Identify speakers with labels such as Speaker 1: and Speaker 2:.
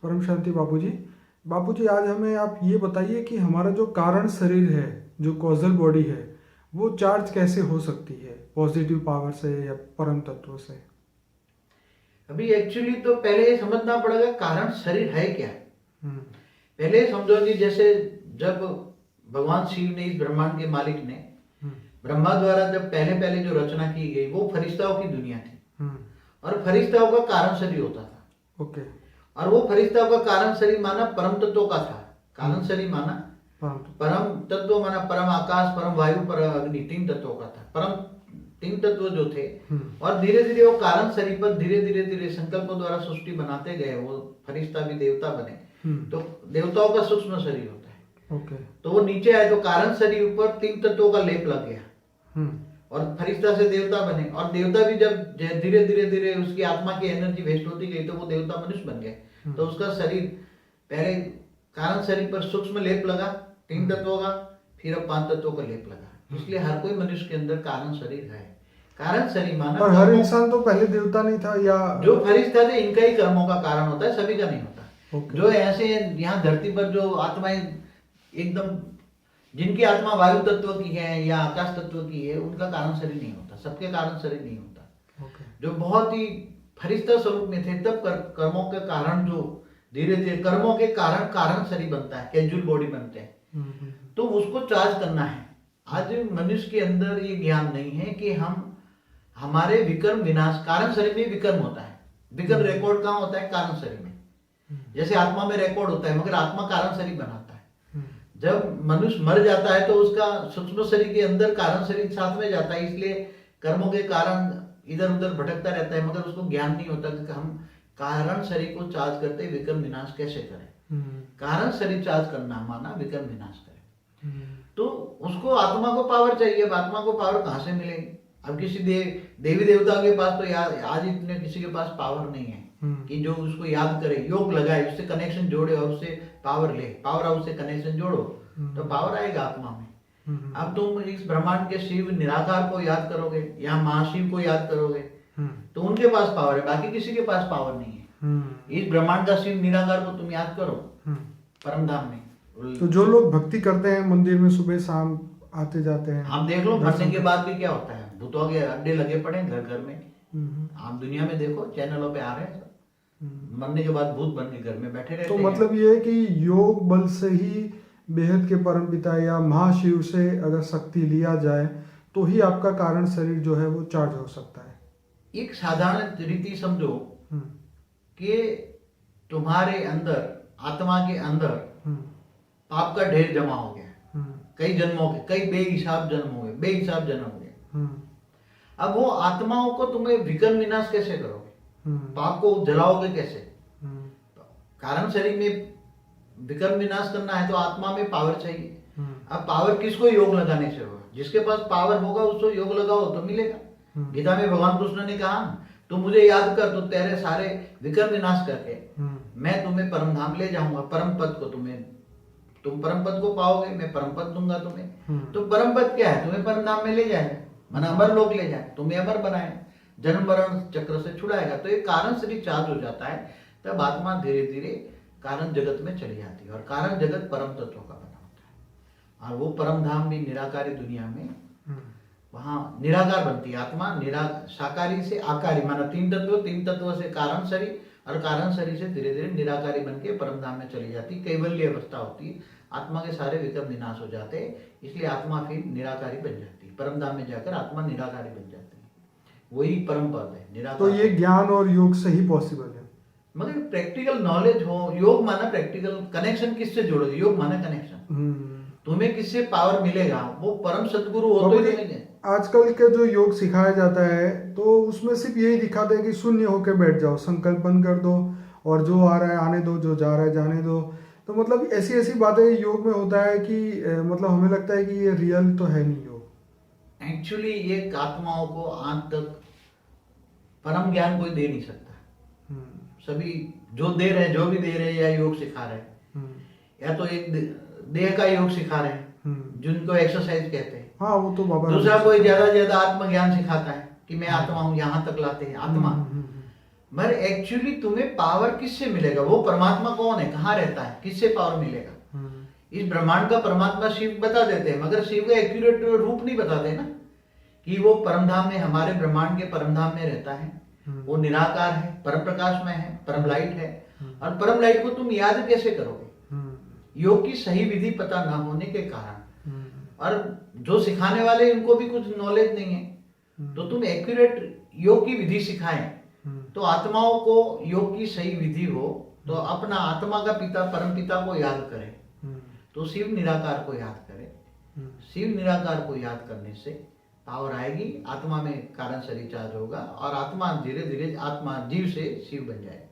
Speaker 1: परम शांति बापूजी। बापूजी, आज हमें आप ये बताइए कि हमारा जो कारण शरीर है, जो कॉजल बॉडी है, वो चार्ज कैसे हो सकती है, पॉजिटिव पावर से या परम तत्व से?
Speaker 2: अभी एक्चुअली तो पहले ये समझना पड़ेगा कारण शरीर है क्या।
Speaker 1: हम्म।
Speaker 2: पहले समझो कि जैसे जब भगवान शिव ने, इस ब्रह्मांड के मालिक ने,
Speaker 1: हम्म।
Speaker 2: ब्रह्मा द्वारा जब पहले पहले जो रचना की गई वो फरिश्ताओं की दुनिया थी।
Speaker 1: हम्म।
Speaker 2: और फरिश्ताओं का कारण शरीर होता था।
Speaker 1: ओके।
Speaker 2: और वो फरिश्ताओं का कारण शरीर माना परम तत्वों का था। कारण शरीर माना परम तत्व, माना परम आकाश, परम वायु, परम अग्नि, 3 तत्वों का था। परम 3 तत्व जो थे। और धीरे धीरे वो कारण शरीर पर धीरे धीरे धीरे संकल्पों द्वारा सृष्टि बनाते गए। वो फरिश्ता भी देवता बने। तो देवताओं का सूक्ष्म शरीर होता है।
Speaker 1: ओके।
Speaker 2: तो वो नीचे आए तो कारण शरीर ऊपर 3 तत्वों का लेप लग गया। और फरिश्ता से देवता बने। और देवता भी जब धीरे धीरे धीरे उसकी आत्मा की एनर्जी वेस्ट होती गई तो वो देवता मनुष्य बन गए। तो उसका शरीर पहले कारण शरीर पर सूक्ष्म लेप लगा 3 तत्वों का, फिर अब 5 तत्वों का लेप लगा। इसलिए हर कोई मनुष्य के अंदर कारण शरीर है। कारण शरीर माना,
Speaker 1: पर हर इंसान तो पहले देवता नहीं था, या
Speaker 2: जो फरिश्ता थे इनका ही कर्मों का कारण होता है, सभी का नहीं होता।
Speaker 1: Okay.
Speaker 2: जो ऐसे यहाँ धरती पर जो आत्माएं एकदम, जिनकी आत्मा वायु तत्व की है या आकाश तत्व की है, उनका कारण शरीर नहीं होता। सबके कारण शरीर नहीं होता।
Speaker 1: Okay.
Speaker 2: जो बहुत ही फरिश्ता स्वरूप में थे तब कर्मों के कारण, जो धीरे धीरे कर्मों के कारण कारण शरीर बनता है, कैजुअल बॉडी बनते हैं। तो उसको चार्ज करना है। आज मनुष्य के अंदर ये ज्ञान नहीं है कि हम हमारे विकर्म विनाश, कारण शरीर में विकर्म होता है। विकर्म रिकॉर्ड कहाँ होता है? कारण शरीर में। जैसे आत्मा में रिकॉर्ड होता है, मगर आत्मा कारण शरीर बनाता है। जब मनुष्य मर जाता है तो उसका सूक्ष्म शरीर के अंदर कारण शरीर साथ में जाता है। इसलिए कर्मों के कारण इधर उधर भटकता रहता है, मगर उसको ज्ञान नहीं होता कि हम कारण शरीर को चार्ज करते विकर्म विनाश कैसे करें। कारण शरीर चार्ज करना माना विकर्म विनाश करें। तो उसको आत्मा को पावर चाहिए। अब आत्मा को पावर कहाँ से मिलेगी? अब किसी देवी देवता के पास तो आज इतने किसी के पास पावर नहीं है कि जो उसको याद करे, योग लगाए, उससे कनेक्शन जोड़े और उससे पावर ले। पावर हाउस से कनेक्शन जोड़ो तो पावर आएगा आत्मा में। अब तुम इस ब्रह्मांड के शिव निराकार को याद करोगे या महाशिव को याद करोगे तो उनके पास पावर है, बाकी किसी के पास पावर नहीं है। इस ब्रह्मांड का शिव निराकार को तुम याद करो परम धाम में।
Speaker 1: तो जो लोग भक्ति करते हैं मंदिर में, सुबह शाम आते जाते हैं,
Speaker 2: आप देख लो मरने के बाद भी क्या होता है। भूतों के अड्डे लगे पड़े घर घर में। आप दुनिया में देखो, चैनलों पे आ रहे हैं सब। मरने के बाद भूत बन के घर में बैठे रहते
Speaker 1: तो
Speaker 2: हैं।
Speaker 1: मतलब ये है कि योग बल से ही बेहद के परम पिता या महाशिव से अगर शक्ति लिया जाए तो ही आपका कारण शरीर जो है वो चार्ज हो सकता है।
Speaker 2: एक साधारण रीति समझो कि तुम्हारे अंदर, आत्मा के अंदर पाप का ढेर जमा हो गया। कई जन्मों के, कई बेहिसाब जन्म हुए, बेहिसाब जन्म हुए। अब वो आत्माओं को तुम्हें विकर्म विनाश कैसे करोगे? पाप को जलाओगे कैसे? कारण शरीर में विकर्म विनाश करना है तो आत्मा में पावर चाहिए। अब पावर किसको योग लगाने से होगा? जिसके पास पावर होगा उसको योग लगाओ तो मिलेगा। गीता में भगवान कृष्ण ने कहा, तुम मुझे याद कर तो तेरे सारे विकर्म विनाश करके मैं तुम्हें परम धाम ले जाऊंगा। परम पद को तुम परम पद को पाओगे, मैं परम पद दूंगा तुम्हें। तो परम पद क्या है? तुम्हें परम धाम में ले जाएगा, मन अमर लोक ले जाए, तुम्हें अमर बनाए, जन्म मरण चक्र से छुड़ाएगा। तो ये कारण शरीर चार्ज हो जाता है, तब आत्मा धीरे धीरे कारण जगत में चली जाती है। और कारण जगत परम तत्वों का बना होता है। और वो परम धाम भी निराकारी दुनिया में, वहां निराकार बनती है आत्मा। साकारी से आकारी माना 3 तत्व से कारण शरीर, और कारण शरीर से धीरे धीरे निराकारी बन के परम धाम में चली जाती है। कैवल्य अवस्था होती है, आत्मा के सारे विकर्म विनाश हो जाते हैं। इसलिए आत्मा फिर निराकारी बन जाती है। परम धाम में जाकर आत्मा निराकारी बन जाती है। वही परम पद है निराकार।
Speaker 1: तो ये ज्ञान और योग से ही पॉसिबल है।
Speaker 2: मगर प्रैक्टिकल नॉलेज हो। योग माना प्रैक्टिकल कनेक्शन, किससे जोड़ोगे? योग माना कनेक्शन। तुम्हें किससे पावर मिलेगा? वो परम सदगुरु हो तो ही मिलेंगे।
Speaker 1: आजकल के जो योग सिखाया जाता है तो उसमें सिर्फ यही दिखाते हैं कि शून्य होकर बैठ जाओ, संकल्प बंद कर दो और जो आ रहा है आने दो, जो जा रहा है जाने दो। तो मतलब ऐसी ऐसी बातें योग में होता है कि मतलब हमें लगता है कि ये रियल तो है नहीं योग।
Speaker 2: एक्चुअली ये आत्माओं को आज तक परम ज्ञान कोई दे नहीं सकता। सभी जो दे रहे हैं, जो भी दे रहे हैं, या योग सिखा रहे हैं, या तो एक देह का योग सिखा रहे हैं जिनको एक्सरसाइज कहते हैं।
Speaker 1: हाँ, वो तो बाबा।
Speaker 2: दूसरा कोई ज्यादा ज्यादा आत्मज्ञान सिखाता है कि मैं आत्मा हूँ, यहाँ तक लाते हैं आत्मा। मगर एक्चुअली तुम्हें पावर किससे मिलेगा? वो परमात्मा कौन है, कहाँ रहता है, किससे पावर मिलेगा? इस ब्रह्मांड का परमात्मा शिव बता देते हैं, मगर शिव का एक्यूरेट रूप नहीं बताते ना, कि वो परमधाम में, हमारे ब्रह्मांड के परमधाम में रहता है, वो निराकार है, परम प्रकाश में है, परम लाइट है। और परम लाइट को तुम याद कैसे करोगे? योग की सही विधि पता ना होने के कारण, और जो सिखाने वाले उनको भी कुछ नॉलेज नहीं है। तो तुम एक्यूरेट योग की विधि सिखाएं तो आत्माओं को योग की सही विधि हो, तो अपना आत्मा का पिता परम पिता को याद करें, तो शिव निराकार को याद करें। शिव निराकार को याद करने से पावर आएगी, आत्मा में कारण से रिचार्ज होगा, और आत्मा धीरे धीरे आत्मा जीव से शिव बन जाएगा।